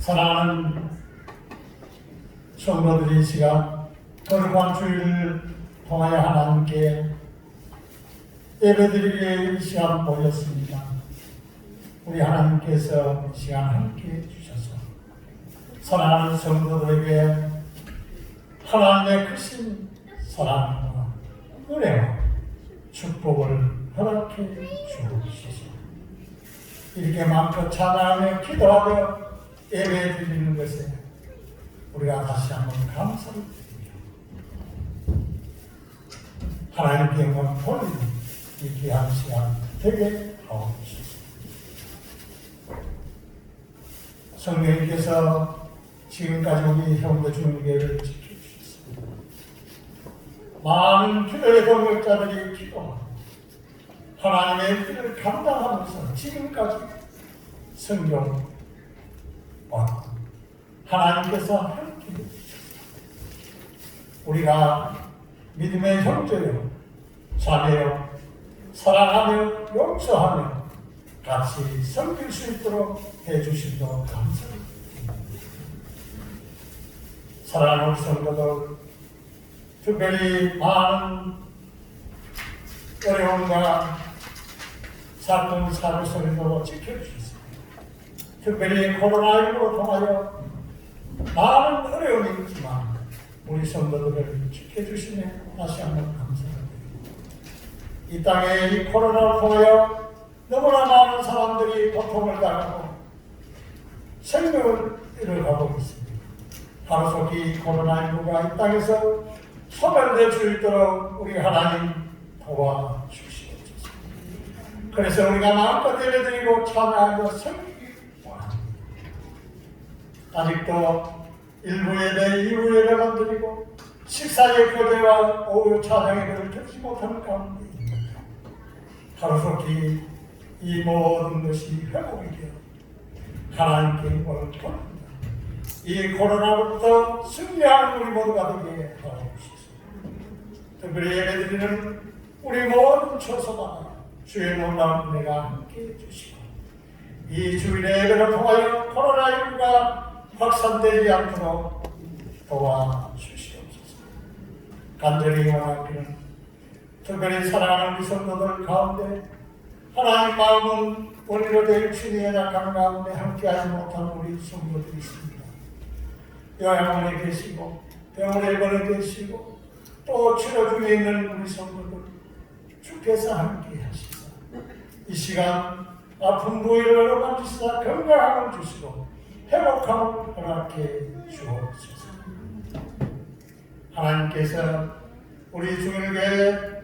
사랑하는 성도들이 이 시간 거룩한 주일을 통하여 하나님께 예배드리기에 이 시간 모였습니다. 우리 하나님께서 이 시간 함께 주셔서 사랑하는 성도들에게 하나님의 크신 사랑과 은혜와 축복을 허락해 주옵소서. 이렇게 마음껏 찬양하며 기도하며 예배 드리는 것에 우리가 다시 한번 감사를 드립니다. 하나님께 영광 돌리는 이 귀한 시간 되게 하옵소서. 성령님께서 지금까지 우리 형제 중교회를 지켜주셨습니다. 많은 기도의 동역자들이 기도하고 하나님의 뜻을 감당하면서 지금까지 성경 하나님께서 함께 해주셨습니다. 우리가 믿음의 형제요, 자매요, 사랑하며 용서하며 같이 섬길 수 있도록 해주심도 감사합니다. 사랑하는 성도들, 특별히 많은 어려움과 사건 사고 속에서 지켜주셨습니다. 특별히 코로나19로 통하여 많은 어려움이 있지만 우리 성도들을 지켜주시며 다시 한번 감사드립니다. 이 땅에 이 코로나를 통하여 너무나 많은 사람들이 고통을 당하고 생명을 잃어가고 있습니다. 하루속히 코로나19가 이 땅에서 소멸될 수 있도록 우리 하나님 도와주시옵소서. 그래서 우리가 마음껏 예배드리고 찬양하며 섬기기 원합니다. 아직도 일부 예배, 이후 예배만 드리고 식사의 교대와 오후 찬양 예배를 듣지 못하는 가운데 있습니다. 하루속히 이 모든 것이 회복이 되어 하나님께 영광을 돌립니다. 이 코로나부터 승리하는 우리 모두가 되게 하옵소서. 특별히 예배드리는 우리 모든 처소마다 주의 놀라운 은혜가 함께 해주시고 이 주일의 예배를 통하여 코로나19가 확산되지 않도록 도와주시옵소서. 간절히 원하기는 특별히 사랑하는 우리 성도들 가운데 하나님 마음은 원리로 될 주님의 약한 가운데 함께하지 못하는 우리 성도들이 있습니다. 요양원에 계시고 병원에 입원해 계시고 또 치료 중에 있는 우리 성도들 주께서 함께 하시사 이 시간 아픈 부위를 만지시사 건강함을 주시고 회복함을 허락해 주옵소서. 하나님께서 우리 주일교회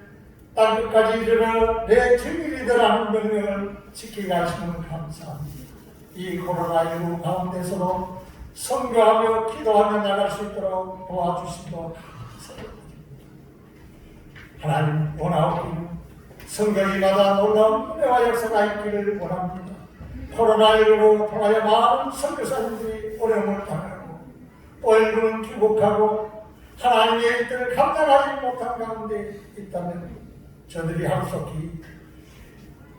땅끝까지 이르러 내 증인이더라는 명령을 지키게 하시면 감사합니다. 이 코로나19 가운데서도 선교하며 기도하며 나갈 수 있도록 도와주시고 감사합니다. 하나님 원하옵기는 성경이마다 놀라운 은혜와 역사가 있기를 원합니다. 코로나19로 통하여 많은 선교사님들이 어려움을 당하고 또 일부는 귀국하고 하나님의 뜻을 감당하지 못한 가운데 있다면 저들이 하루속히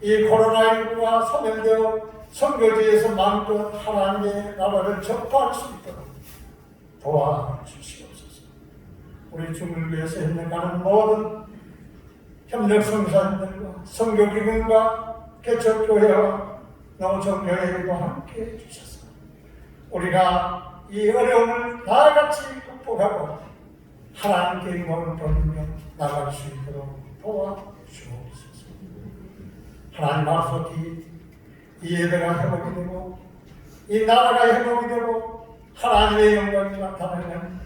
이 코로나19가 소멸되어 선교지에서 마음껏 하나님의 나라를 접할 수 있도록 도와주시옵소서. 우리 중국교회에서 협력하는 모든 협력 선교사님들과 선교기관과 개척교회와 농촌교회들과 함께 해주셔서 우리가 이 어려움을 다 같이 극복하고 하나님께 영광을 돌리며 나갈 수 있도록 도와주옵소서. 하나님 앞서기 이 예배가 회복이 되고 이 나라가 회복이 되고 하나님의 영광이 나타나는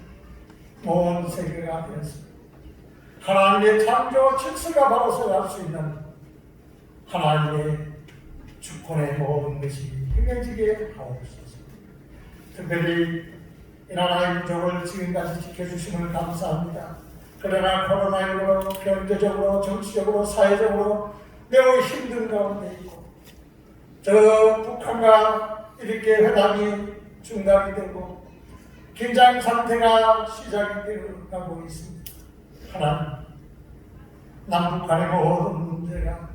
온 세계가 되었습니다. 하나님의 창조 질서가 바로 서갈 수 있는 하나님의 주권의 모든 것이 행해지게 하옵소서. 특별히 이 나라의 민족을 지금까지 지켜주심을 감사합니다. 그러나 코로나19로 경제적으로 정치적으로 사회적으로 매우 힘든 가운데 있고 저 북한과 이렇게 회담이 중단이 되고 긴장 상태가 시작이 되어가고 있습니다. 하나님, 남북 간의 모든 문제가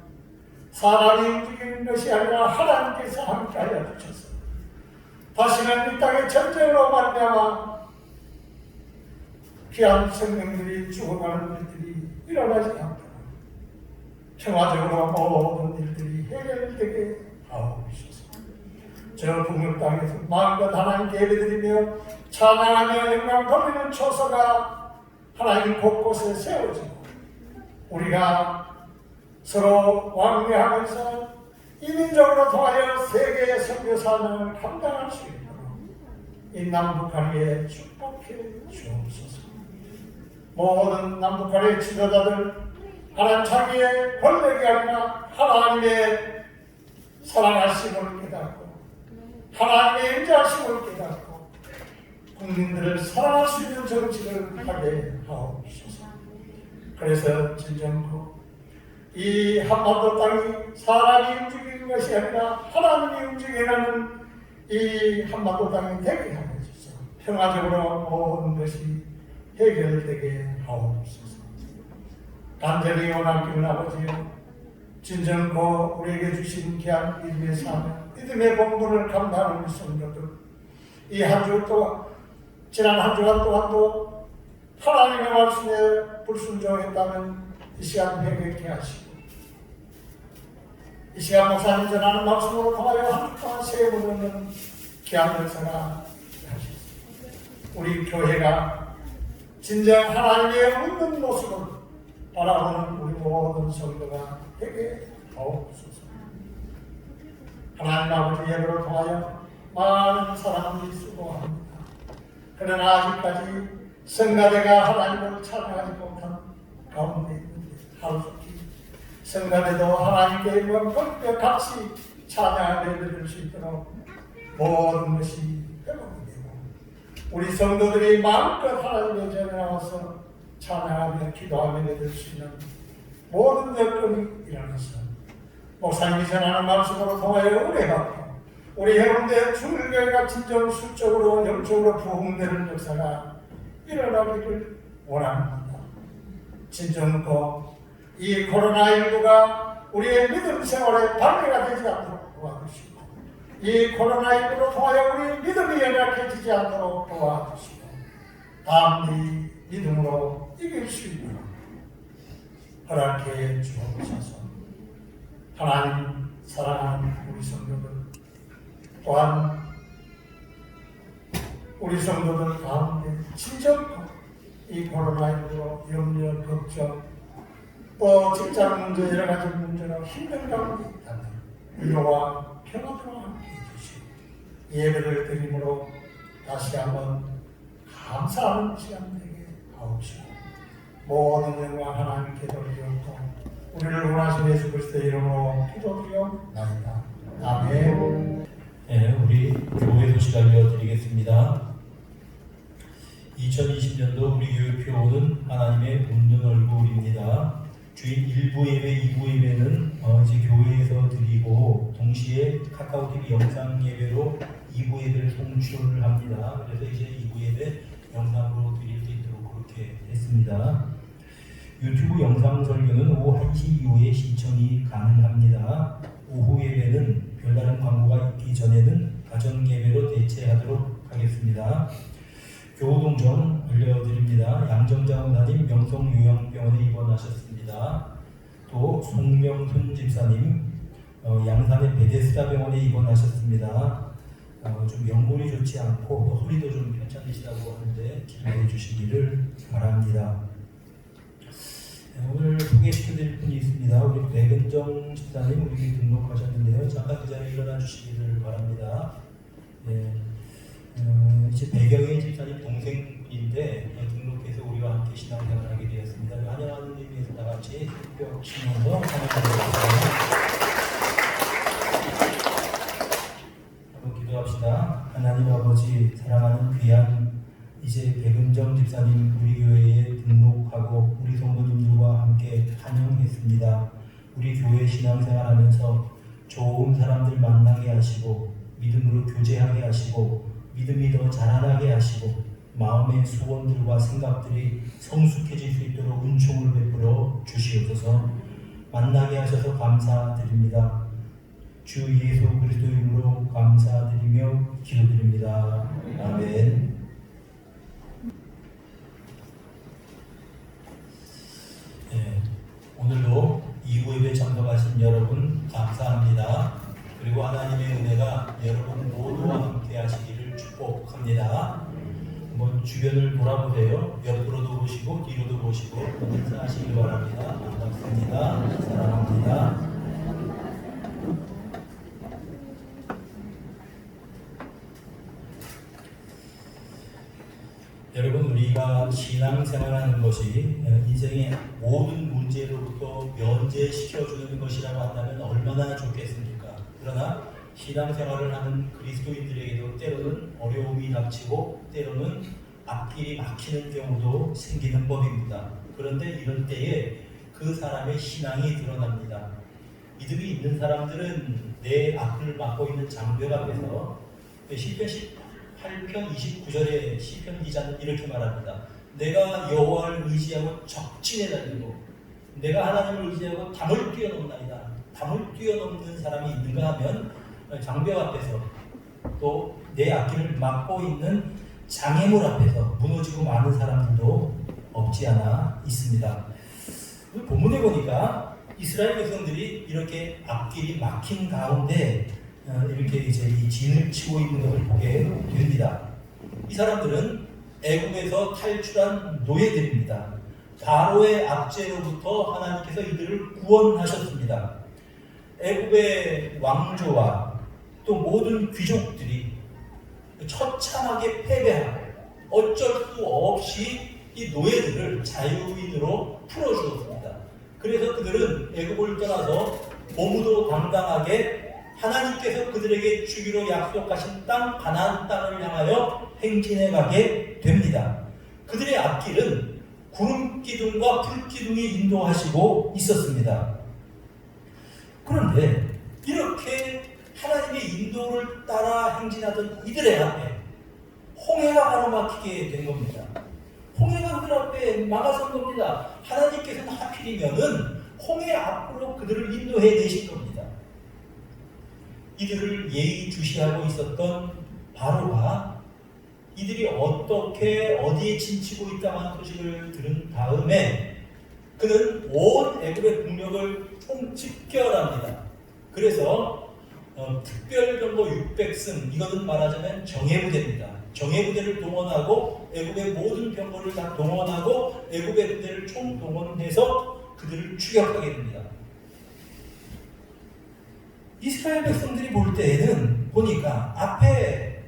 사람이 움직이는 것이 아니라 하나님께서 함께하여 주셔서 다시는 이 땅의 전쟁으로 말미암아 귀한 생명들이 죽어가는 일들이 일어나지 않도록 평화적으로 모든 일들이 해결되게 하옵소서. 저 북녘 땅에서 마음껏 하나님께 예배드리며 찬양하며 영광 돌리는 초소가 하나님 곳곳에 세워지고 우리가 서로 왕래하면서 이민족으로 통하여 세계의 선교사명을 감당할 수 있도록 이 남북한에 축복해 주옵소서. 모든 남북한의 지도자들 하나님 자기의 권력이 아니라 하나님의 사랑하심을 깨닫고 하나님의 인자하심을 깨닫고 국민들을 사랑할 수 있는 정치를 하게 하옵소서. 그래서 진정코 이 한반도 땅이 사람이 움직이는 것이 아니라 하나님이 움직이는 이 한반도 땅이 되게 하옵소서. 평화적으로 모든 것이 해결되게 하옵소서. 간절히 원하기를 아버지여 진정코 우리에게 주신 귀한 믿음의 삶, 믿음의 본분을 감당하는 우리 성도들 이 한 주 동안 지난 한 주간 동안도 하나님의 말씀에 불순종했다면 이 시간 회개케 하시고 이 시간 목사님 전하는 말씀으로 통하여 한 주 동안 세워보는 귀한 역사가 하시고 우리 교회가 진정 하나님의 묻는 모습을 바라보는 우리 모든 성도가 되게 하옵소서. 하나님 아버지 예배로 통하여 많은 사람들이 수고합니다. 그러나 아직까지 성가대가 하나님을 찬양하지 못한 가운데 있는데 하루속히 성가대도 하나님께 영광과 같이 찬양을 예배드릴 수 있도록 모든 것이 회복이 되고 우리 성도들이 마음껏 하나님의 전에 나와서 찬양하며 기도하며 예배드릴 수 있는 모든 여건이 일어나서 목사님이 전하는 말씀으로 통하여 은혜받고 우리 해운대 중일교회가 진정 수적으로 영적으로 부흥되는 역사가 일어나기를 원합니다. 진정코 이 코로나19가 우리의 믿음 생활에 방해가 되지 않도록 도와주시고 이 코로나19로 통하여 우리 믿음이 연약해지지 않도록 도와주시고 다음이 믿음으로 이길 수 있도록 허락해 주옵소서. 하나님 사랑하는 우리 성도들 또한 우리 성도들 가운데 진정코 이 코로나19로 염려, 걱정 또 직장 문제 여러 가지 문제로 힘든 가운데 있다면 위로와 평화와 함께 해주시고 예배를 드림으로 다시 한번 감사하는 시간 되게 하옵시고 모든 영광 하나님께 돌리옵고 우리를 원하신 예수 그리스도의 이름으로 기도드리옵나이다. 아멘. 네, 우리 교회 소식 알려드리겠습니다. 2020년도 우리 교회 표어는 하나님의 웃는 얼굴입니다. 주일 1부 예배, 2부 예배는 이제 교회에서 드리고 동시에 카카오TV 영상 예배로 2부 예배를 송출합니다. 그래서 이제 2부 예배 영상으로 드릴 수 있도록 그렇게 했습니다. 유튜브 영상 설교는 오후 1시 이후에 시청이 가능합니다. 오후 예배는 별다른 광고가 있기 전에는 가정 예배로 대체하도록 하겠습니다. 교우동정 알려드립니다. 양정자 원사님 명성요양병원에 입원하셨습니다. 또 송명순 집사님 양산의 베데스다 병원에 입원하셨습니다. 좀 연골이 좋지 않고 또 허리도 좀 편찮으시다고 하는데 기도해 주시기를 바랍니다. 오늘 소개시켜드릴 분이 있습니다. 우리 백은정 집사님 우리 등록하셨는데요. 잠깐 그 자리에 일어나 주시기를 바랍니다. 네. 이제 배경의 집사님 동생인데 등록해서 우리와 함께 신앙생활을 하게 되었습니다. 환영하는 의미에서 다 같이 뼈 치면서 찬양드리겠습니다. 한번 기도합시다. 하나님 아버지 사랑하는 귀한 이제 백은정 집사님 우리 교회에 등록하고 우리 성도님들과 함께 환영했습니다. 우리 교회 신앙생활하면서 좋은 사람들 만나게 하시고 믿음으로 교제하게 하시고 믿음이 더 자라나게 하시고 마음의 소원들과 생각들이 성숙해질 수 있도록 은총을 베풀어 주시옵소서. 만나게 하셔서 감사드립니다. 주 예수 그리스도 이름으로 감사드리며 기도드립니다. 아멘. 네, 오늘도 2부 예배 참석하신 여러분 감사합니다. 그리고 하나님의 은혜가 여러분 모두와 함께 하시기를 축복합니다. 한번 주변을 돌아보세요. 옆으로도 보시고 뒤로도 보시고 인사하시기 바랍니다. 반갑습니다. 사랑합니다. 여러분, 우리가 신앙생활하는 것이 인생의 모든 문제로부터 면제시켜주는 것이라고 한다면 얼마나 좋겠습니까? 그러나 신앙생활을 하는 그리스도인들에게도 때로는 어려움이 닥치고 때로는 앞길이 막히는 경우도 생기는 법입니다. 그런데 이런 때에 그 사람의 신앙이 드러납니다. 믿음이 있는 사람들은 내 앞을 막고 있는 장벽 앞에서 시편 18편 29절에 시편 기자는 이렇게 말합니다. 내가 여호와를 의지하고 적진에 달리고 내가 하나님을 의지하고 담을 뛰어넘나이다. 담을 뛰어넘는 사람이 있는가 하면 장벽 앞에서 또 내 앞길을 막고 있는 장애물 앞에서 무너지고 마는 사람들도 없지 않아 있습니다. 본문에 보니까 이스라엘 백성들이 이렇게 앞길이 막힌 가운데 이렇게 이제 이 진을 치고 있는 것을 보게 됩니다. 이 사람들은 애굽에서 탈출한 노예들입니다. 바로의 압제로부터 하나님께서 이들을 구원하셨습니다. 애굽의 왕조와 또 모든 귀족들이 처참하게 패배하고 어쩔 수 없이 이 노예들을 자유인으로 풀어주었습니다. 그래서 그들은 애굽을 떠나서 몸으로 당당하게 하나님께서 그들에게 주기로 약속하신 땅 가나안 땅을 향하여 행진해 가게 됩니다. 그들의 앞길은 구름 기둥과 불 기둥이 인도하시고 있었습니다. 그런데 이렇게 하나님의 인도를 따라 행진하던 이들의 앞에 홍해가 가로막히게 된 겁니다. 홍해가 그들 앞에 막아선 겁니다. 하나님께서는 하필이면은 홍해 앞으로 그들을 인도해 내신 겁니다. 이들을 예의주시하고 있었던 바로가 이들이 어떻게 어디에 진치고 있다고 하는 소식을 들은 다음에 그는 온 애굽의 국력을 총집결합니다. 그래서 특별병거 600승, 이것은 말하자면 정예부대입니다. 정예부대를 동원하고 애굽의 모든 병거를 다 동원하고 애굽의 부대를 총동원해서 그들을 추격하게 됩니다. 이스라엘 백성들이 볼 때에는 보니까 앞에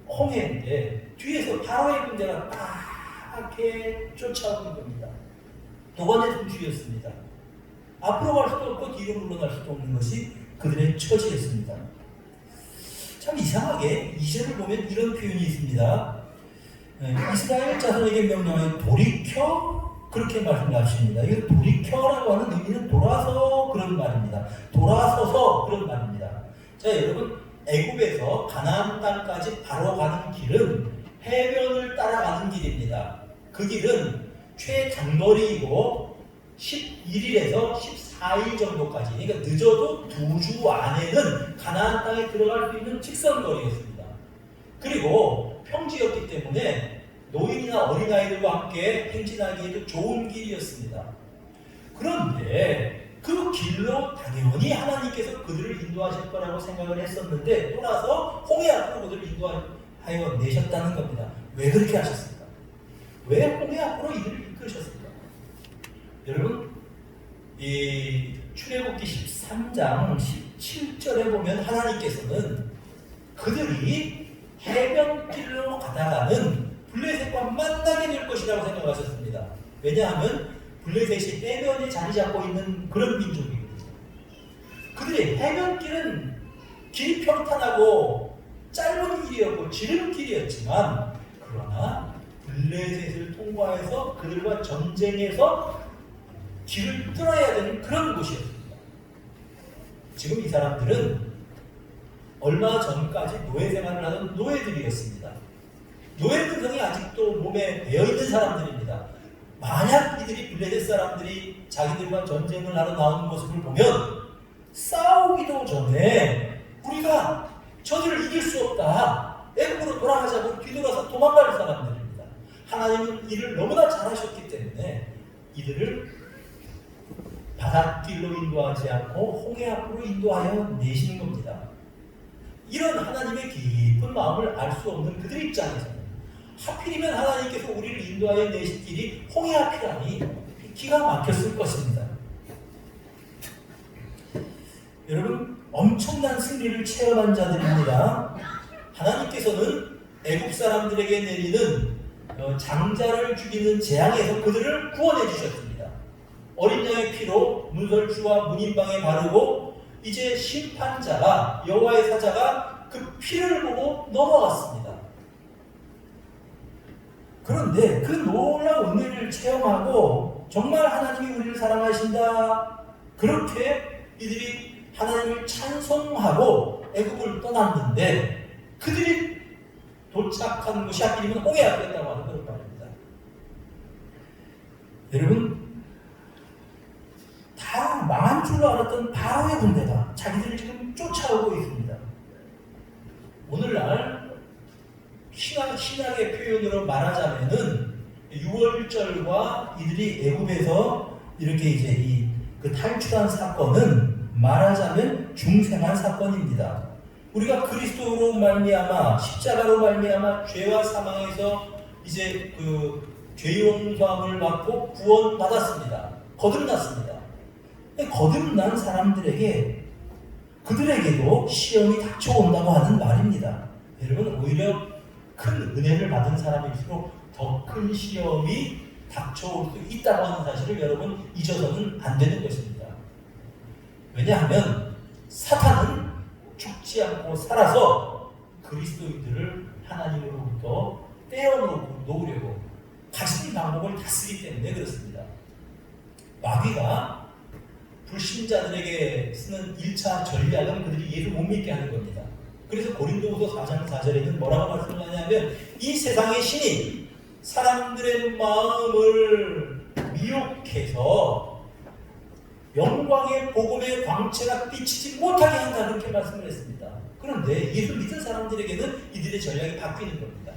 홍해인데 뒤에서 바로의 군대가 빠르게 쫓아오는 겁니다. 도관의 중주였습니다. 앞으로 갈 수도 없고 뒤로 물러날 수도 없는 것이 그들의 처지였습니다. 참 이상하게 2절을 보면 이런 표현이 있습니다. 이스라엘 자손에게 명령하여 돌이켜 그렇게 말씀하십니다. 이 돌이켜라고 하는 의미는 돌아서 그런 말입니다. 돌아서서 그런 말입니다. 자, 여러분, 애굽에서 가나안 땅까지 바로 가는 길은 해변을 따라가는 길입니다. 그 길은 최단거리이고 11일에서 14일 정도까지, 그러니까 늦어도 2주 안에는 가나안 땅에 들어갈 수 있는 직선거리였습니다. 그리고 평지였기 때문에 노인이나 어린아이들과 함께 행진하기에도 좋은 길이었습니다. 그런데 그 길로 당연히 하나님께서 그들을 인도하실 거라고 생각을 했었는데 돌아서 홍해 앞으로 그들을 인도하여 내셨다는 겁니다. 왜 그렇게 하셨습니까? 왜 홍해 앞으로 이들을 이끄셨습니까? 여러분, 이 출애굽기 13장 17절에 보면 하나님께서는 그들이 해변길로 가다가는 블레셋과 만나게 될 것이라고 생각하셨습니다. 왜냐하면 블레셋이 해변에 자리 잡고 있는 그런 민족이거든요. 그들의 해변길은 길이 평탄하고 짧은 길이었고 지름길이었지만 그러나 블레셋을 통과해서 그들과 전쟁해서 길을 뚫어야 되는 그런 곳이었습니다. 지금 이 사람들은 얼마 전까지 노예 생활을 하던 노예들이었습니다. 노예 근성이 아직도 몸에 배어있는 사람들입니다. 만약 이들이 블레셋 사람들이 자기들과 전쟁을 하러 나오는 모습을 보면 싸우기도 전에 우리가 저들을 이길 수 없다, 애굽으로 돌아가자고 뒤돌아서 도망갈 사람들입니다. 하나님은 이를 너무나 잘하셨기 때문에 이들을 바닷길로 인도하지 않고 홍해 앞으로 인도하여 내시는 겁니다. 이런 하나님의 깊은 마음을 알 수 없는 그들 입장에서는 하필이면 하나님께서 우리를 인도하여 내실 길이 홍해 앞이라니 기가 막혔을 것입니다. 여러분, 엄청난 승리를 체험한 자들입니다. 하나님께서는 애국 사람들에게 내리는 장자를 죽이는 재앙에서 그들을 구원해 주셨습니다. 어린 양의 피로 문설주와 문인방에 바르고 이제 심판자가, 여호와의 사자가 그 피를 보고 넘어갔습니다. 그런데 그 놀라운 은혜를 체험하고 정말 하나님이 우리를 사랑하신다, 그렇게 이들이 하나님을 찬송하고 애굽을 떠났는데 그들이 도착한 곳이 하필이면 홍해 앞이었다고 하는 그런 말입니다. 여러분, 다 망한 줄로 알았던 바로의 군대가 자기들을 지금 쫓아오고 있습니다. 오늘날 신학의 표현으로 말하자면은 6월절과 이들이 애굽에서 이렇게 이제 그 탈출한 사건은 말하자면 중생한 사건입니다. 우리가 그리스도로 말미암아, 십자가로 말미암아 죄와 사망에서 이제 그 죄 용서함을 받고 구원받았습니다. 거듭났습니다. 거듭난 사람들에게, 그들에게도 시험이 닥쳐온다고 하는 말입니다. 여러분, 오히려 큰 은혜를 받은 사람일수록 더 큰 시험이 닥쳐올 수 있다고 하는 사실을 여러분 잊어서는 안 되는 것입니다. 왜냐하면 사탄은 죽지 않고 살아서 그리스도인들을 하나님으로부터 떼어놓으려고 가진 방법을 다 쓰기 때문에 그렇습니다. 마귀가 불신자들에게 쓰는 1차 전략은 그들이 예수 못 믿게 하는 겁니다. 그래서 고린도후서 4장 4절에는 뭐라고 말씀하냐면 이 세상의 신이 사람들의 마음을 미혹해서 영광의 복음의 광채가 비치지 못하게 한다, 그렇게 말씀을 했습니다. 그런데 예수 믿은 사람들에게는 이들의 전략이 바뀌는 겁니다.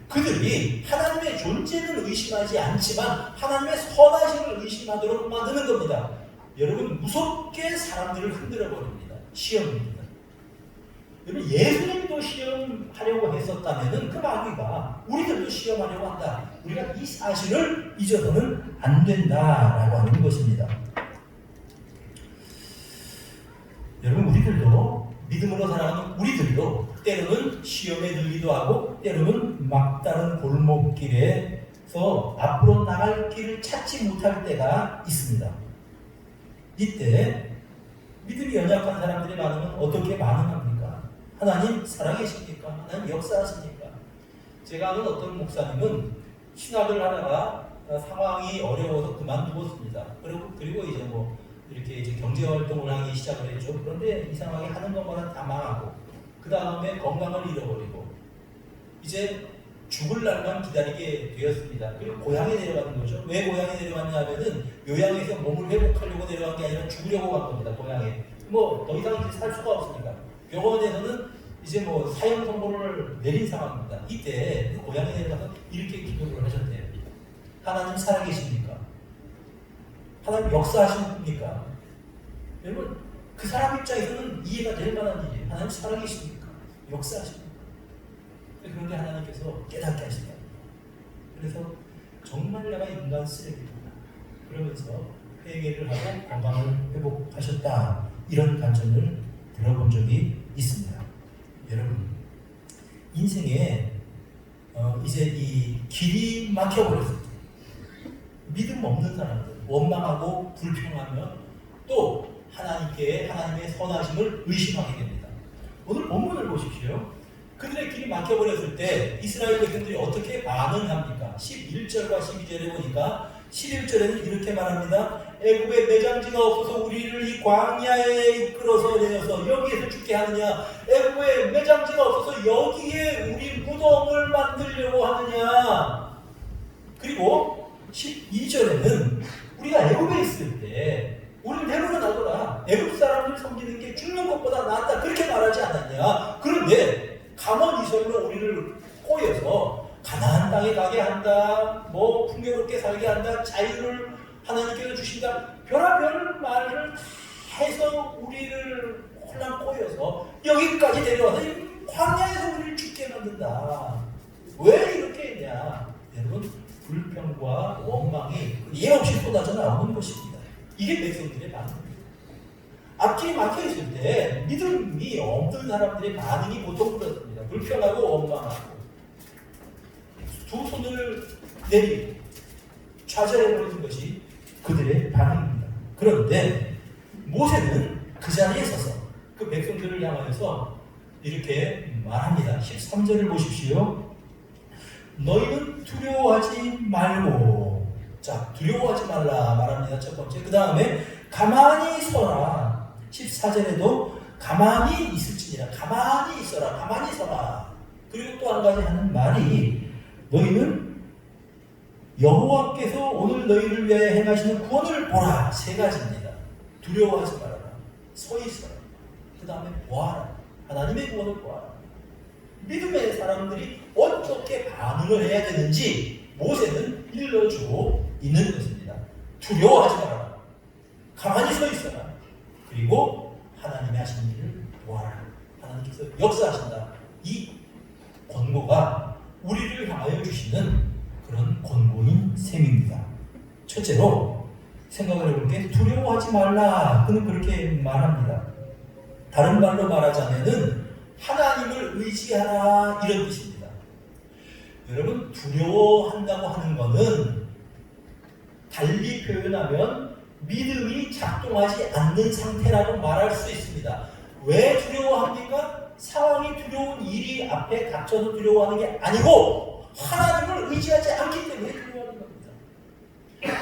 그들이 하나님의 존재는 의심하지 않지만 하나님의 선하심을 의심하도록 만드는 겁니다. 여러분, 무섭게 사람들을 흔들어 버립니다. 시험입니다. 여러분, 예수님도 시험하려고 했었다면 그 마귀가 우리들도 시험하려고 한다, 우리가 이 사실을 잊어서는 안 된다라고 하는 것입니다. 여러분, 우리들도, 믿음으로 살아가는 우리들도 때로는 시험에 들기도 하고 때로는 막다른 골목길에서 앞으로 나갈 길을 찾지 못할 때가 있습니다. 이때 믿음이 연약한 사람들이 많으면 어떻게 반응합니까? 하나님 살아계십니까? 하나님 역사하십니까? 제가 아는 어떤 목사님은 신학을 하다가 상황이 어려워서 그만두었습니다. 그리고 이제 이렇게 이제 경제 활동을 하기 시작을 했죠. 그런데 이상하게 하는 것마다 다 망하고, 그 다음에 건강을 잃어버리고, 이제 죽을 날만 기다리게 되었습니다. 그리고 고향에 내려가는 거죠. 왜 고향에 내려갔냐 하면은 요양에서 몸을 회복하려고 내려간 게 아니라 죽으려고 간 겁니다. 고향에. 더 이상 이제 살 수가 없으니까. 병원에서는 이제 사형 선고를 내린 상황입니다. 이때 고향에 내려가서 이렇게 기도를 하셨대요. 하나님 살아계십니까? 하나님 역사하시는 겁니까? 여러분, 그 사람 입장에서는 이해가 될 만한 일이에요. 하나님 살아계십니까? 역사하십니까? 그런데 하나님께서 깨닫게 하신다. 그래서 정말 내가 인간 쓰레기구나, 그러면서 회개를 하고 건강을 회복하셨다, 이런 관점을 들어본 적이 있습니다. 여러분, 인생에 이제 이 길이 막혀버렸을 때 믿음 없는 사람들, 원망하고 불평하며 또 하나님의 선하심을 의심하게 됩니다. 오늘 본문을 보십시오. 그들의 길이 막혀버렸을 때 이스라엘 백성들이 어떻게 반응합니까? 11절과 12절에 보니까 11절에는 이렇게 말합니다. 애굽에 매장지가 없어서 우리를 이 광야에 이끌어서 내려서 여기에서 죽게 하느냐? 애굽에 매장지가 없어서 여기에 우리 무덤을 만들려고 하느냐? 그리고 12절에는 우리가 애굽에 있을 때 우리를 데려가더라. 애굽 사람들 이게 죽는 것보다 낫다 그렇게 말하지 않았냐. 그런데 가만히서로 우리를 꼬여서 가나안 땅에 가게 한다, 뭐 풍요롭게 살게 한다, 자유를 하나님께서 주신다, 별의별 말을 해서 우리를 혼란 꼬여서 여기까지 데려와서 광야에서 우리를 죽게 만든다. 왜 이렇게 했냐? 여러분, 불평과 원망이 예 없이 쏟아져 나오는 것입니다. 이게 백성들의 반응입니다. 앞길이 막혀있을 때 믿음이 없는 사람들의 반응이 보통 그렇습니다. 불평하고 원망하고 두 손을 내리고 좌절해버리는 것이 그들의 반응입니다. 그런데 모세는 그 자리에 서서 그 백성들을 향하여서 이렇게 말합니다. 13절을 보십시오. 너희는 두려워하지 말고. 자, 두려워하지 말라 말합니다. 첫 번째. 그 다음에 가만히 서라. 14절에도 가만히 있을지니라. 가만히 있어라. 가만히 서라. 그리고 또 한 가지 하는 말이 너희는 여호와께서 오늘 너희를 위하여 행하시는 구원을 보라. 세 가지입니다. 두려워하지 말아라. 서 있어라. 그 다음에 보아라. 하나님의 구원을 보아라. 믿음의 사람들이 어떻게 반응을 해야 되는지 모세는 일러주고 있는 것입니다. 두려워하지 말아라. 가만히 서 있어라. 그리고 하나님의 하시는 일을 보아라. 하나님께서 역사하신다. 이 권고가 우리를 향하여 주시는 그런 권고인 셈입니다. 첫째로 생각을 해볼 게 두려워하지 말라. 그는 그렇게 말합니다. 다른 말로 말하자면은 하나님을 의지하라 이런 뜻입니다. 여러분, 두려워한다고 하는 것은 달리 표현하면 믿음이 작동하지 않는 상태라고 말할 수 있습니다. 왜 두려워합니까? 상황이 두려운 일이 앞에 닥쳐서 두려워하는 게 아니고 하나님을 의지하지 않기 때문에 두려워하는 겁니다.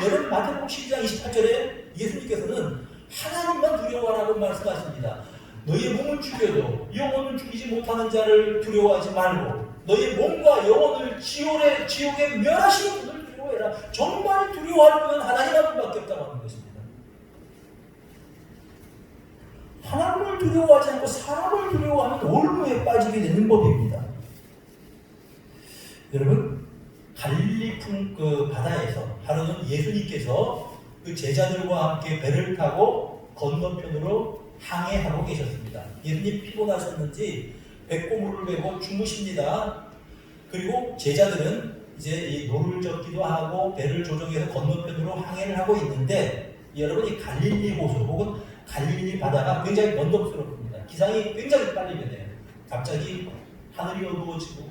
여러분, 마태복음 12장 28절에 예수님께서는 하나님만 두려워하라고 말씀하십니다. 너희의 몸을 죽여도 영혼을 죽이지 못하는 자를 두려워하지 말고 너희의 몸과 영혼을 지옥에 멸하시는 분을 두려워해라. 정말 두려워할 분은 하나님 한 분밖에 없다고 하는 것입니다. 하나님을 두려워하지 않고 사람을 두려워하면 올무에 빠지게 되는 법입니다. 여러분, 갈릴리 그 바다에서 하루는 예수님께서 그 제자들과 함께 배를 타고 건너편으로 항해하고 계셨습니다. 예수님 피곤하셨는지 배꼽물을 베고 주무십니다. 그리고 제자들은 이제 이 노를 젓기도 하고 배를 조정해서 건너편으로 항해를 하고 있는데 여러분, 이 갈릴리 호수 혹은 갈릴리 바다가 굉장히 번덕스럽습니다. 기상이 굉장히 빨리 변해요. 갑자기 하늘이 어두워지고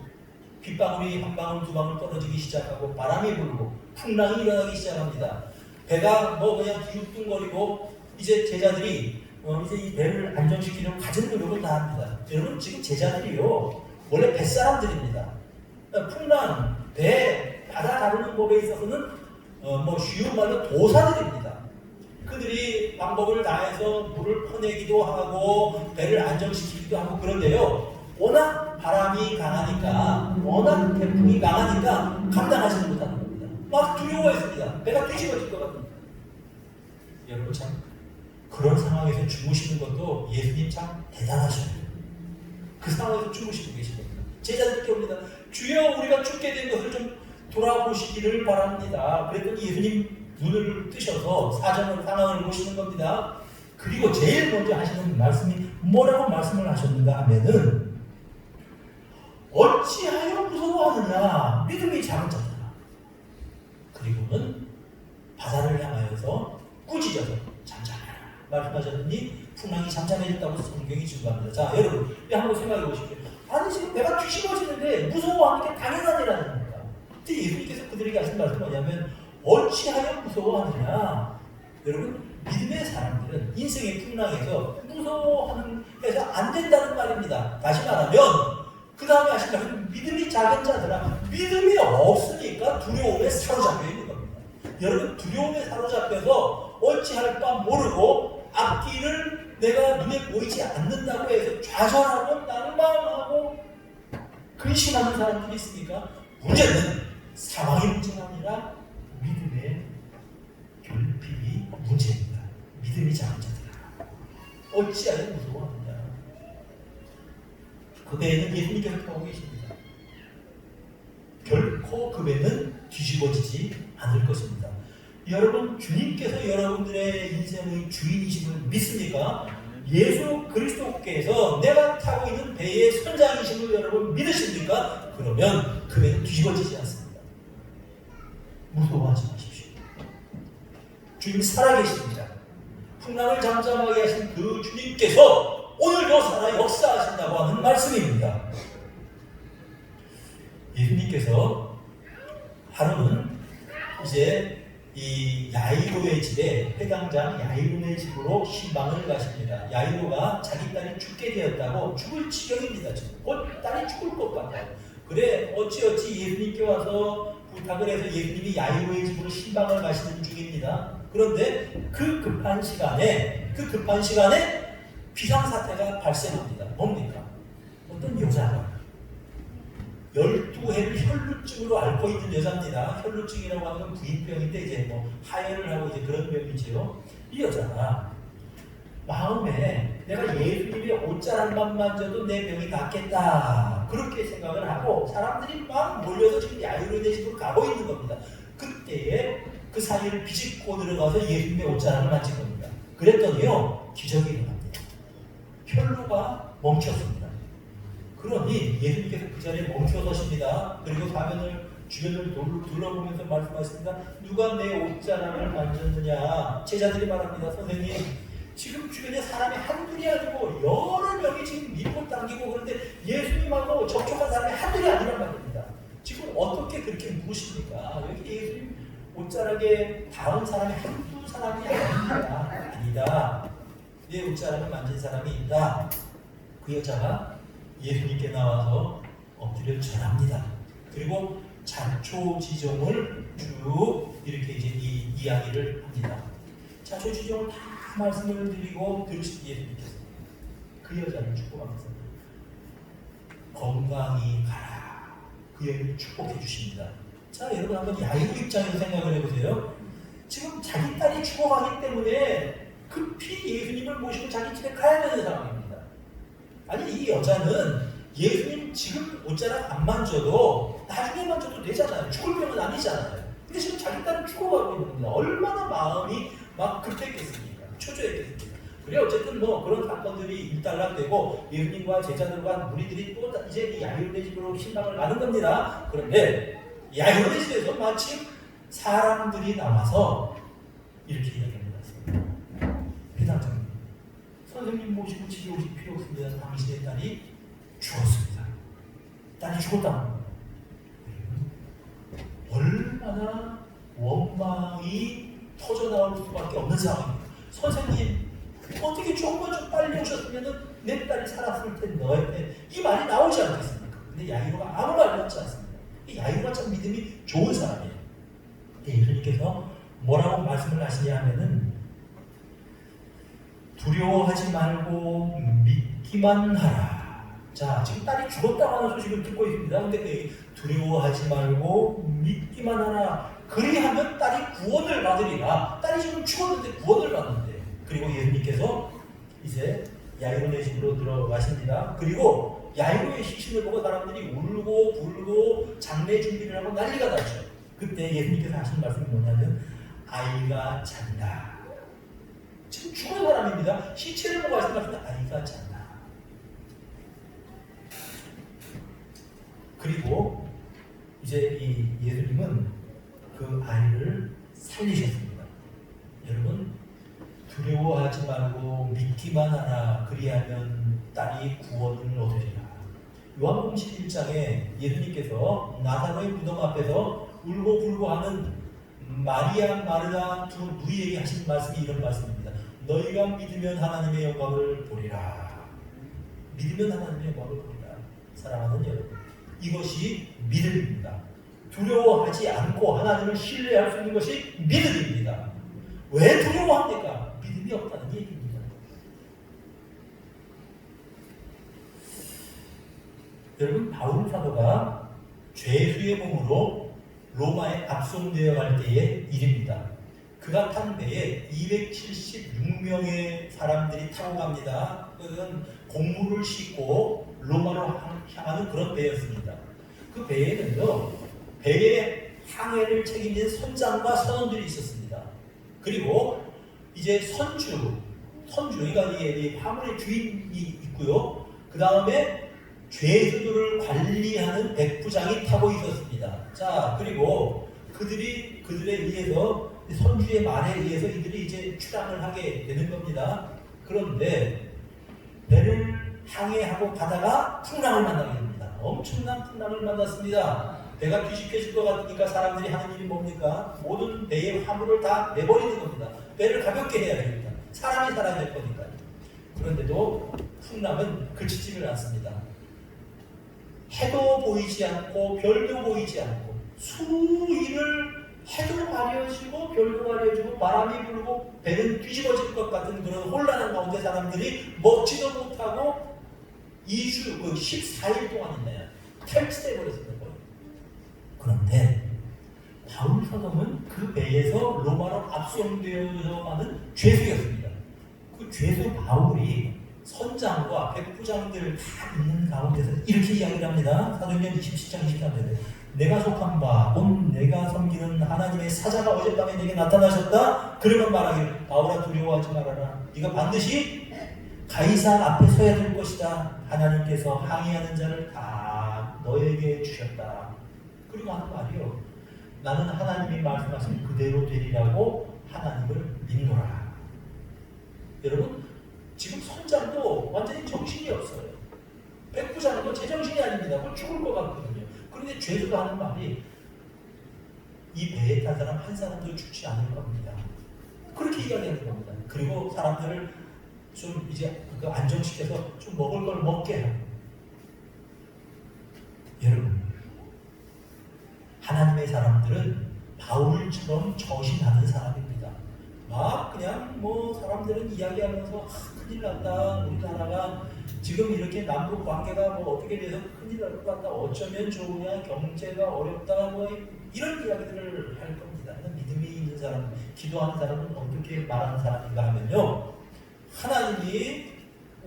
빗방울이 한 방울 두 방울 떨어지기 시작하고 바람이 불고 풍랑이 일어나기 시작합니다. 배가 그냥 뒤뚱거리고 이제 제자들이 이제 이 배를 안정시키려고 가진 노력을 다합니다. 여러분, 지금 제자들이요 원래 뱃사람들입니다. 풍랑, 배, 바다 다루는 법에 있어서는 쉬운 말로 도사들입니다. 그들이 방법을 다해서 물을 퍼내기도 하고 배를 안정시키기도 하고 그런데요, 워낙 바람이 강하니까, 워낙 태풍이 강하니까 감당하지 못하는 겁니다. 막 두려워했습니다. 배가 뒤집어질 것 같습니다. 여러분, 참 그런 상황에서 주무시는 것도 예수님 참 대단하셔요. 그 상황에서 주무시고 계신 겁니다. 제자들께 옵니다. 주여, 우리가 죽게 된 것을 좀 돌아보시기를 바랍니다. 그랬더니 예수님 눈을 뜨셔서 사정을 상황을 보시는 겁니다. 그리고 제일 먼저 하시는 말씀이 뭐라고 말씀을 하셨는가 하면은 어찌하여 무서워하느냐, 믿음이 작은 자들아. 그리고는 바다를 향하여서 꾸짖어서 잠잠하라 말씀하셨더니 풍랑이 잠잠해졌다고 성경이 증거합니다. 자, 여러분, 한번 생각해 보십시오. 아니, 지금 내가 뒤집어지는데 무서워하는 게 당연한 일이라는 겁니다. 근데 예수님께서 그들에게 하신 말씀은 뭐냐면 어찌하여 무서워하느냐. 여러분, 믿음의 사람들은 인생의 풍랑에서 무서워하는 해서 안 된다는 말입니다. 다시 말하면 그 다음에 하신 말은 믿음이 작은 자들아, 믿음이 없으니까 두려움에 사로잡혀 있는 겁니다. 여러분, 두려움에 사로잡혀서 어찌할 바 모르고 앞길을 내가 눈에 보이지 않는다고 해서 좌절하고 낭망하고 근심하는 사람들이 있으니까 문제는 상황이 문제가 아니라 믿음의 결핍이 문제입니다. 믿음이 작은 자들아, 어찌하여 무서워 그 배에는 예수님께서 타고 계십니다. 결코 그 배는 뒤집어지지 않을 것입니다. 여러분, 주님께서 여러분들의 인생의 주인이심을 믿습니까? 예수 그리스도께서 내가 타고 있는 배의 선장이심을 여러분 믿으십니까? 그러면 그 배는 뒤집어지지 않습니다. 무서워하지 마십시오. 주님 살아계십니다. 풍랑을 잠잠하게 하신 그 주님께서 오늘도 살아 역사하신다고 하는 말씀입니다. 예수님께서 하루는 이제 이 야이로의 집에, 회당장 야이로의 집으로 신방을 가십니다. 야이로가 자기 딸이 죽게 되었다고 죽을 지경입니다. 지금 곧 딸이 죽을 것 같아요. 그래 어찌어찌 예수님께 와서 부탁을 해서 예수님이 야이로의 집으로 신방을 가시는 중입니다. 그런데 그 급한 시간에 비상사태가 발생합니다. 뭡니까? 어떤 여자가 12해를 혈루증으로 앓고 있는 여자입니다. 혈루증이라고 하는 건 부인병인데 이제 뭐 하혈을 하고 이제 그런 병이지요. 이 여자가 마음에 내가 예수님의 옷자락만 만져도 내 병이 낫겠다 그렇게 생각을 하고 사람들이 막 몰려서 지금 야이로의 집으로 가고 있는 겁니다. 그때에 그 사이를 비집고 들어가서 예수님의 옷자락을 만진 겁니다. 그랬더니요 기적이 일어납니다. 혈루가 멈췄습니다. 그러니 예수님께서 그 자리에 멈춰서십니다. 그리고 주변을 둘러보면서 말씀하십니다. 누가 내 옷자락을 만졌느냐? 제자들이 말합니다. 선생님, 지금 주변에 사람이 한둘이 아니고 여러 명이 지금 밀고 당기고 그런데 예수님하고 접촉한 사람이 한둘이 아니란 말입니다. 지금 어떻게 그렇게 묻으십니까? 여기 예수님 옷자락에 닿은 사람이 한두 사람이 아니다. 내 옷자락을 만진 사람이 있다. 그 여자가 예수님께 나와서 엎드려 절합니다. 그리고 자초지종을 쭉 이렇게 이제 이 이야기를 합니다. 자초지종을 다 말씀을 드리고 들으신 예수님께서 그 여자를 축복하면서 건강히 가라. 그 여인을 축복해 주십니다. 자, 여러분 한번 야이로 입장에서 생각을 해보세요. 지금 자기 딸이 죽어가기 때문에 급히 예수님을 모시고 자기 집에 가야 되는 상황입니다. 아니 이 여자는 예수님 지금 옷자락 안 만져도 나중에 만져도 되잖아요. 죽을 병은 아니잖아요. 근데 지금 자기 딸은 죽어가고 있는 겁니다. 얼마나 마음이 막 급했겠습니까? 초조했겠습니까? 그래 어쨌든 뭐 그런 사건들이 일단락되고 예수님과 제자들과 무리들이 또 이제 이 야이로의 집으로 신방을 가는 겁니다. 그런데 야이로의 집에서 마침 사람들이 나와서 이렇게 이야기합니다. 회장장님, 선생님 모시고 집에 오실 필요 없습니다. 당신의 딸이 죽었습니다. 딸이 죽었다. 얼마나 원망이 터져나올 수밖에 없는 상황입니다. 선생님, 어떻게 조금만 좀 빨리 오셨으면 내 딸이 살았을 텐데 이 말이 나오지 않겠습니까? 근데 야이로가 아무 말도 하지 않습니다. 이 야이로가 참 믿음이 좋은 사람이에요. 예수님께서 뭐라고 말씀을 하시냐 하면은 두려워하지 말고 믿기만 하라. 자, 지금 딸이 죽었다고 하는 소식을 듣고 있습니다. 근데 두려워하지 말고 믿기만 하라. 그리하면 딸이 구원을 받으리라. 딸이 지금 죽었는데 구원을 받는데. 그리고 예수님께서 이제 야이로의 집으로 들어가십니다. 그리고 야이로의 시신을 보고 사람들이 울고 불고 장례 준비를 하고 난리가 났죠. 그때 예수님께서 하신 말씀이 뭐냐면 아이가 잔다. 지금 죽은 사람입니다. 시체를 보고 말씀하시는 아이가 잔다. 그리고 이제 이 예수님은 그 아이를 살리셨습니다. 여러분 두려워하지 말고 믿기만 하라. 그리하면 딸이 구원을 얻으리라. 요한복음 11장에 예수님께서 나사로의 무덤 앞에서 울고 불고 하는 마리아 마르다 두 누이에게 하신 말씀이 이런 말씀입니다. 너희가 믿으면 하나님의 영광을 보리라. 믿으면 하나님의 영광을 보리라. 사랑하는 여러분, 이것이 믿음입니다. 두려워하지 않고 하나님을 신뢰할 수 있는 것이 믿음입니다. 왜 두려워합니까? 믿음이 없다는 얘기입니다. 여러분, 바울 사도가 죄수의 몸으로 로마에 압송되어 갈 때의 일입니다. 그가 탄 배에 276명의 사람들이 타고 갑니다. 그건 곡물을 싣고 로마로 향하는 그런 배였습니다. 그 배에는요, 배의 항해를 책임진 선장과 선원들이 있었습니다. 그리고 이제 선주가 이 화물의 주인이 있고요. 그 다음에 죄수들을 관리하는 백부장이 타고 있었습니다. 자, 그리고 그들에 의해서 선주의 말에 의해서 이들이 이제 출항을 하게 되는 겁니다. 그런데 배를 항해하고 가다가 풍랑을 만나게 됩니다. 엄청난 풍랑을 만났습니다. 배가 뒤집혀질 것 같으니까 사람들이 하는 일이 뭡니까? 모든 배의 화물을 다 내버리는 겁니다. 배를 가볍게 해야 됩니다. 사람이 살아야 될 거니까요. 그런데도 풍랑은 그치지를 않습니다. 해도 보이지 않고 별도 보이지 않고 수일을 해도 가려지고 별도 가려지고 바람이 불고 배는 뒤집어질 것 같은 그런 혼란한 가운데 사람들이 먹지도 못하고 14일 동안이나 탈취돼 버렸습니다. 그런데 바울 사도는 그 배에서 로마로 압송되어 가는 죄수였습니다. 그 죄수 바울이 선장과 백부장들 다 있는 가운데서 이렇게 이야기를 합니다. 사도행전 27장 23절에 내가 속한 바 온 내가 섬기는 하나님의 사자가 어젯밤에 내게 나타나셨다. 그러면 말하기를 바울아 두려워하지 말아라. 네가 반드시 가이사 앞에 서야 될 것이다. 하나님께서 항의하는 자를 다 너에게 주셨다. 그리고 하는 말이요. 나는 하나님이 말씀하신 그대로 되리라고 하나님을 믿노라. 여러분 지금 선장도 완전히 정신이 없어요. 백부장도 제정신이 아닙니다. 그걸 죽을 것 같거든요. 그런데 죄수가 하는 말이 이 배에 탄 사람 한 사람도 죽지 않을 겁니다. 그렇게 이야기하는 겁니다. 그리고 사람들을 좀 이제 안정시켜서 좀 먹을 걸 먹게 하고. 여러분 하나님의 사람들은 바울처럼 저신하는 사람입니다. 막 그냥 사람들은 이야기하면서 큰일 났다. 우리나라가 지금 이렇게 남북 관계가 어떻게 돼서 큰일 날 것 같다. 어쩌면 좋으냐. 경제가 어렵다. 이런 이야기들을 할 겁니다. 믿음이 있는 사람, 기도하는 사람은 어떻게 말하는 사람인가 하면요. 하나님이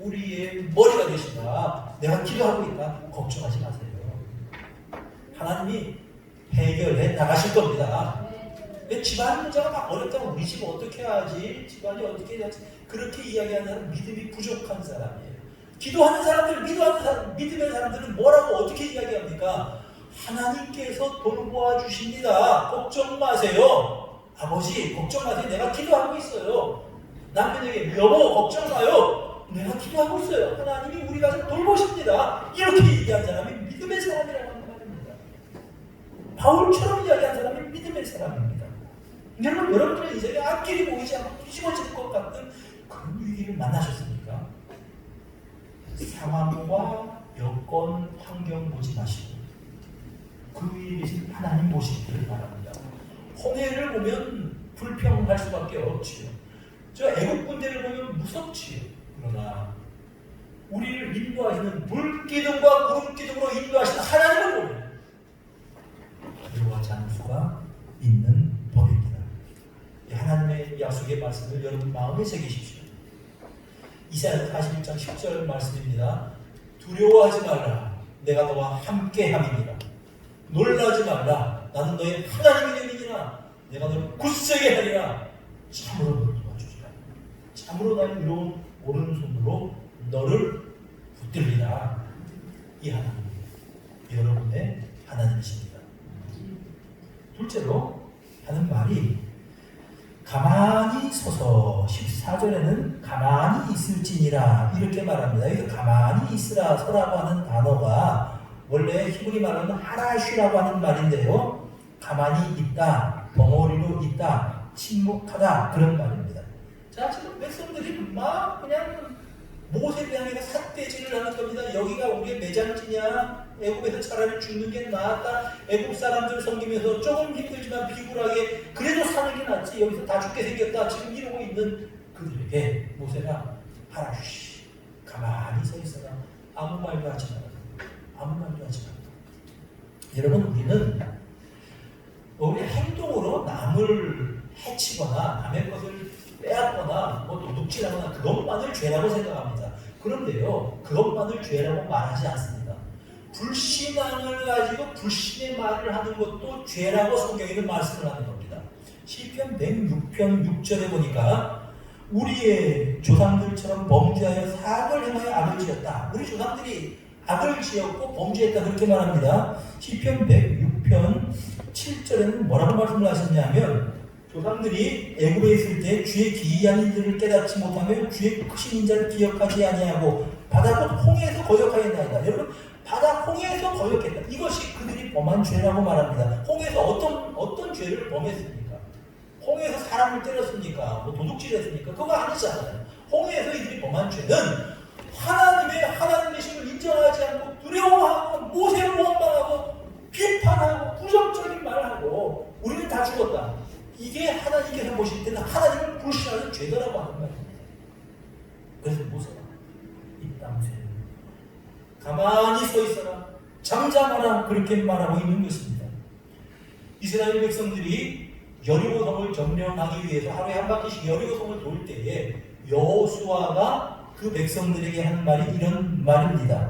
우리의 머리가 되신다. 내가 기도하고 있다. 걱정하지 마세요. 하나님이 해결해 나가실 겁니다. 집안 문제가 막 어렵다고 우리 집 어떻게 하지? 집안이 어떻게 해야지? 그렇게 이야기하는 사람은 믿음이 부족한 사람이에요. 기도하는 사람들, 믿음의 사람들은 뭐라고 어떻게 이야기합니까? 하나님께서 돌보아 주십니다. 걱정 마세요. 아버지 걱정 마세요. 내가 기도하고 있어요. 남편에게 여보 걱정 마요. 내가 기도하고 있어요. 하나님이 우리 가족 돌보십니다. 이렇게 얘기한 사람이 믿음의 사람이라고 하는 말입니다. 바울처럼 이야기한 사람이 믿음의 사람입니다. 여러분들의 인생에 앞길이 보이지 않고 뒤집어질 것 같은 그런 위기를 만나셨습니까? 상황과 여건, 환경 보지 마시고 그 위에 계신 하나님 보시기를 바랍니다. 홍해를 보면 불평할 수밖에 없지요. 저 애국 군대를 보면 무섭지요. 그러나 우리를 인도하시는 물기둥과 구름기둥으로 인도하시는 하나님을 보면 두려워하지 않을 수가 있는 법입니다. 하나님의 약속의 말씀을 여러분 마음에 새기십시오. 이사야 41장 10절 말씀입니다. 두려워하지 말라. 내가 너와 함께함이니라. 놀라지 말라. 나는 너의 하나님이 되니라. 내가 너를 굳세게 하리라. 참으로 너를 도와주리라. 참으로 나의 의로운 오른손으로 너를 붙들리라. 이 하나님 여러분의 하나님이십니다. 둘째로 하는 말이 가만히 서서 14절에는 가만히 있을지니라 이렇게 말합니다. 여기서 가만히 있으라 서라고 하는 단어가 원래 히브리 말로는 하라쉬라고 하는 말인데요. 가만히 있다, 벙어리로 있다, 침묵하다 그런 말입니다. 자, 지금 백성들이 막 그냥 모세에 향해서 삿대질을 하는 겁니다. 여기가 우리의 매장지냐? 애굽에서 차라리 죽는 게 나았다. 애굽 사람들 섬기면서 조금 힘들지만 비굴하게 그래도 사는 게 낫지. 여기서 다 죽게 생겼다. 지금 이러고 있는 그들에게 모세가 하라쉬 가만히 서 있어라. 아무 말도 하지 마라. 아무 말도 하지 마라. 여러분 우리는 우리 행동으로 남을 해치 훔치거나 남의 것을 빼앗거나 뭐 도둑질하거나 그것만을 죄라고 생각합니다. 그런데요, 그것만을 죄라고 말하지 않습니다. 불신앙을 가지고 불신의 말을 하는 것도 죄라고 성경에는 말씀을 하는 겁니다. 시편 106편 6절에 보니까 우리의 조상들처럼 범죄하여 사악을 행하여 악을 지었다. 우리 조상들이 악을 지었고 범죄했다 그렇게 말합니다. 시편 106편 7절에는 뭐라고 말씀을 하셨냐면 조상들이 애굽에 있을 때 주의 기이한 일들을 깨닫지 못하며 주의 크신 인자를 기억하지 아니하고 바다 곧 홍해에서 거역하였나이다. 여러분, 바다 홍해에서 거역했다. 이것이 그들이 범한 죄라고 말합니다. 홍해에서 어떤 죄를 범했습니까? 홍해에서 사람을 때렸습니까? 뭐 도둑질했습니까? 그거 아니잖아요. 홍해에서 이들이 범한 죄는 하나님 계심을 인정하지 않고 두려워하고 모세를 원망하고 비판하고 부정적인 말하고 우리는 다 죽었다. 이게 하나님께서 보실 때는 하나님을 불신하는 죄더라고 하는 말입니다. 그래서 모세가 이 땅에 가만히 서 있어라, 잠잠하라 그렇게 말하고 있는 것입니다. 이스라엘 백성들이 여리고성을 점령하기 위해서 하루에 한 바퀴씩 여리고성을 돌 때에 여호수아가 그 백성들에게 하는 말이 이런 말입니다.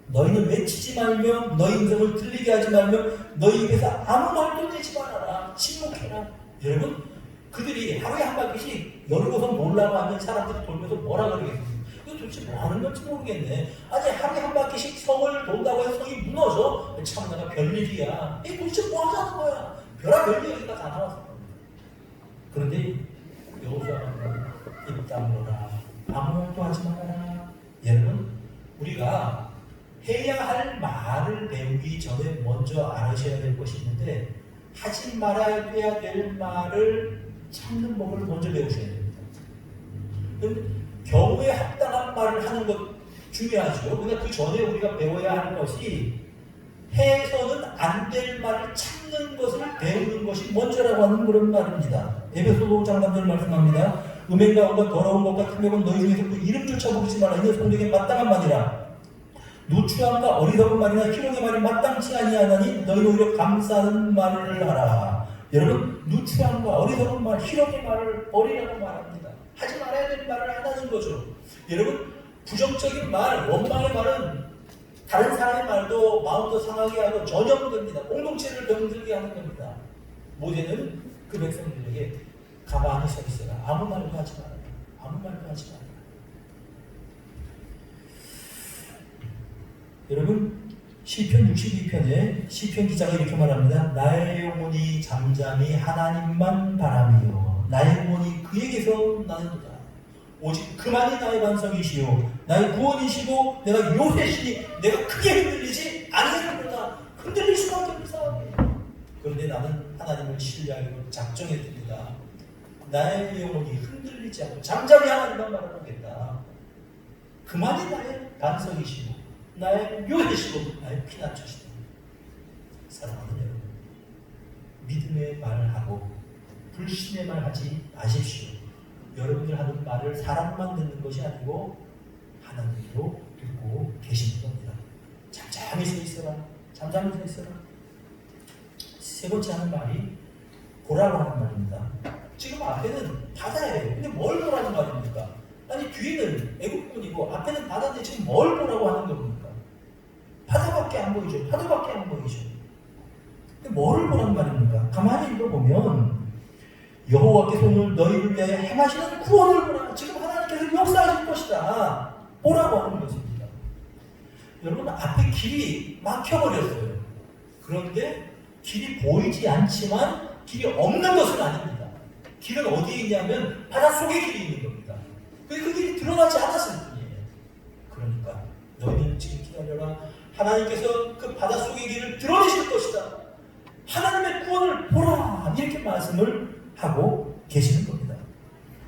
너희는 외치지 말며 너희 음성을 들리게 하지 말며 너희 입에서 아무 말도 내지 말아라. 침묵해라. 여러분, 그들이 하루에 한 바퀴씩 여리고성 놀라고 하면 사람들이 돌면서 뭐라 그러겠습니까? 이거 도대체 뭐 하는 건지 모르겠네. 아니, 하루에 한 바퀴씩 성을 돈다고 해서 성이 무너져? 참 내가 별일이야. 이게 도대체 뭐 하자는 거야? 별의별 얘기가 다 나왔을 겁니다. 그런데 여호수아가 입 다물어라. 아무 말도 하지 말아라. 여러분, 우리가 해야 할 말을 배우기 전에 먼저 알으셔야 될 것이 있는데 하지 말아야 될 말을 참는 법을 먼저 배우셔야 됩니다. 경우에 합당한 말을 하는 것 중요하죠. 그러니까 그 전에 우리가 배워야 하는 것이 해서는 안 될 말을 참는 것을 배우는 것이 먼저라고 하는 그런 말입니다. 에베소서 5장 3절 말씀합니다. 음행과 온갖 더러운 것과 탐욕은 너희 중에서 그 이름조차 부르지 말라. 이는 성령에 마땅한 말이라. 누추함과 어리석은 말이나 희롱의 말이 마땅치 아니하나니 너희는 오히려 감사하는 말을 하라. 여러분, 누추함과 어리석은 말, 희롱의 말을 버리라고 말합니다. 하지 말아야 될 말을 안 하는 거죠. 여러분, 부정적인 말, 원망의 말은 다른 사람의 말도 마음도 상하게 하고 전염됩니다. 공동체를 병들게 하는 겁니다. 모세는 그 백성들에게 가만히 서 있어라. 아무 말도 하지 말아라. 아무 말도 하지 말아라. 여러분, 시편 62편에 시편 기자가 이렇게 말합니다. 나의 영혼이 잠잠히 하나님만 바라며 나의 영혼이 그에게서 나는도다. 오직 그만이 나의 반석이시요 나의 구원이시고 내가 요새시니 내가 크게 흔들리지 아니하리로다. 흔들릴 수밖에 없어. 그런데 나는 하나님을 신뢰하기로 작정했습니다. 나의 영혼이 흔들리지 않고 잠잠히 하나님만 바라보겠다. 그만이 나의 반석이시고 나의 요새시고 나의 피난처시다. 사랑하는 여러분, 믿음의 말을 하고 불신의 말 하지 마십시오. 여러분들 하는 말을 사람만 듣는 것이 아니고 하나님도 듣고 계시는 겁니다. 잠잠히 서 있어라. 잠잠히 서 있어라. 세 번째 하는 말이 보라고 하는 말입니다. 지금 앞에는 바다예요. 근데 뭘 보라는 말입니까? 아니, 뒤에는 애국군이고 앞에는 바다인데 지금 뭘 보라고 하는 겁니까? 바다밖에 안 보이죠. 파도밖에 안 보이죠. 근데 뭐를 보라는 말입니까? 가만히 읽어보면 여호와께서 오늘 너희를 위하여 행하시는 구원을 보라. 지금 하나님께서 역사하실 것이다. 보라고 하는 것입니다. 여러분, 앞에 길이 막혀버렸어요. 그런데 길이 보이지 않지만 길이 없는 것은 아닙니다. 길은 어디에 있냐면 바닷속에 길이 있는 겁니다. 그 길이 드러나지 않았을 뿐이에요. 그러니까 너희는 지금 기다려라. 하나님께서 그 바닷속의 길을 드러내실 것이다. 하나님의 구원을 보라. 이렇게 말씀을 하고 계시는 겁니다.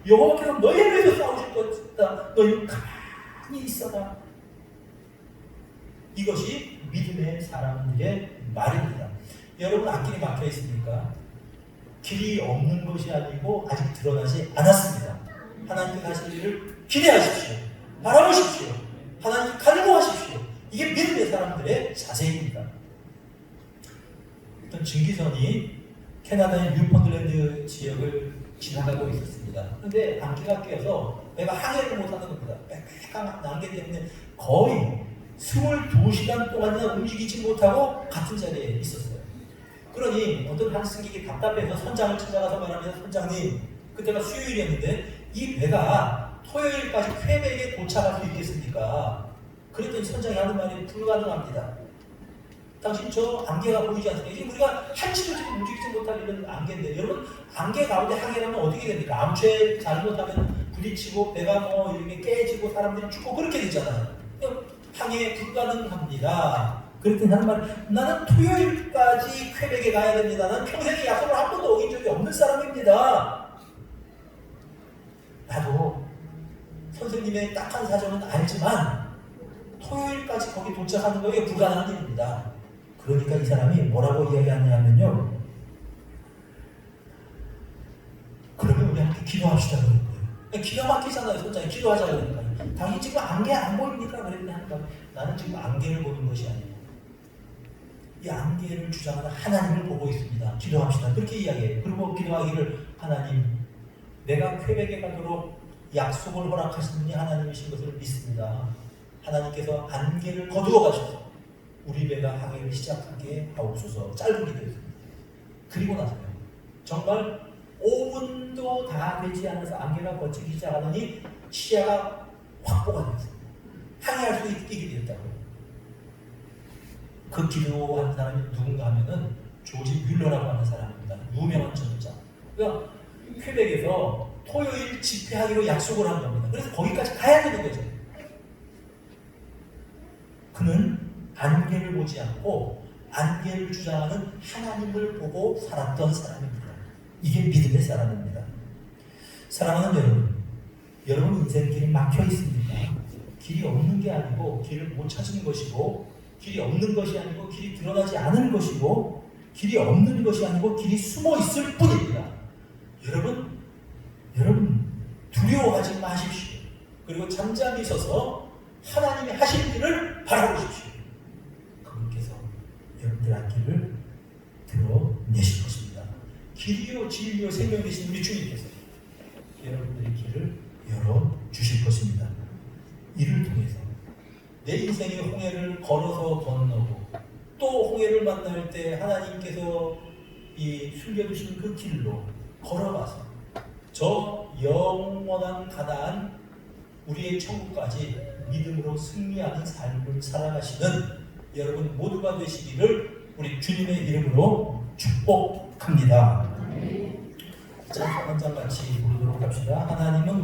여호와께서 너희를 위해서 싸우실 것이다. 너희는 가만히 있어라. 이것이 믿음의 사람들의 말입니다. 여러분, 앞길이 막혀 있습니까? 길이 없는 것이 아니고 아직 드러나지 않았습니다. 하나님께서 하실 일을 기대하십시오. 바라보십시오. 하나님 갈구하십시오. 이게 믿음의 사람들의 자세입니다. 어떤 증기선이 캐나다의 뉴펀드랜드 지역을 지나가고 있었습니다. 그런데 안개가 끼어서 배가 항해를 못하는 겁니다. 배가 안개 때문에 거의 22시간 동안이나 움직이지 못하고 같은 자리에 있었어요. 그러니 어떤 한 승객이 답답해서 선장을 찾아가서 말하면, 선장님, 그때가 수요일이었는데 이 배가 토요일까지 퀘벡에 도착할 수 있겠습니까? 그랬더니 선장이 하는 말이 불가능합니다. 당신 저 안개가 보이지 않습니까? 이게 우리가 한치도 지금 움직이지 못할 이런 안개인데, 여러분 안개 가운데 항해하면 어떻게 됩니까? 암초에 잘못하면 부딪히고 배가 뭐 이렇게 깨지고 사람들이 죽고 그렇게 되잖아요. 항해 불가능합니다. 그랬더니 하는 말, 나는 토요일까지 퀘벡에 가야 됩니다. 나는 평생에 약속을 한 번도 어긴 적이 없는 사람입니다. 나도 선생님의 딱한 사정은 알지만 토요일까지 거기 도착하는 거에 불가능한 일입니다. 그러니까 이 사람이 뭐라고 이야기하냐면요, 그러면 우리 함께 기도합시다 그런 거예요. 기가 막히잖아요. 선장이 기도하자 그러니까. 당신 지금 안개 안 보입니까? 그랬는데 나는 지금 안개를 보는 것이 아니에요. 이 안개를 주장하는 하나님을 보고 있습니다. 기도합시다. 그렇게 이야기해요. 그리고 기도하기를, 하나님, 내가 퀘벡에 가도록 약속을 허락하시는 하나님이신 것을 믿습니다. 하나님께서 안개를 거두어 가셔서 우리 배가 항해를 시작하게 하옵소서. 짧은 기도였습니다. 그리고 나서요, 정말 5분도 다 되지 않아서 안개가 걷히기 시작하더니 시야가 확보가 되었습니다. 항해할 수 있게 되었다고요. 그 기도한 사람이 누군가 하면은 조지 뮬러라고 하는 사람입니다. 유명한 전도자. 그러니까 퀘벡에서 토요일 집회하기로 약속을 한 겁니다. 그래서 거기까지 가야 되는 거죠. 그는 안개를 보지 않고 안개를 주장하는 하나님을 보고 살았던 사람입니다. 이게 믿음의 사람입니다. 사랑하는 여러분, 여러분 인생길이 막혀 있습니까? 길이 없는 게 아니고 길을 못 찾은 것이고, 길이 없는 것이 아니고 길이 드러나지 않은 것이고, 길이 없는 것이 아니고 길이 숨어 있을 뿐입니다. 여러분 두려워하지 마십시오. 그리고 잠잠히 서서 하나님이 하실 일을 바라보십시오. 그분께서 여러분들 앞길을 드러내실 것입니다. 길이요 진리요 생명 되신 우리 주님께서 여러분들의 길을 열어주실 것입니다. 이를 통해서 내 인생의 홍해를 걸어서 건너고, 또 홍해를 만날 때 하나님께서 이 숨겨주신 그 길로 걸어가서 저 영원한 가나안 우리의 천국까지 믿음으로 승리하는 삶을 살아가시는 여러분 모두가 되시기를 우리 주님의 이름으로 축복합니다. 자, 한 장 같이 부르도록 합시다. 하나님은 우리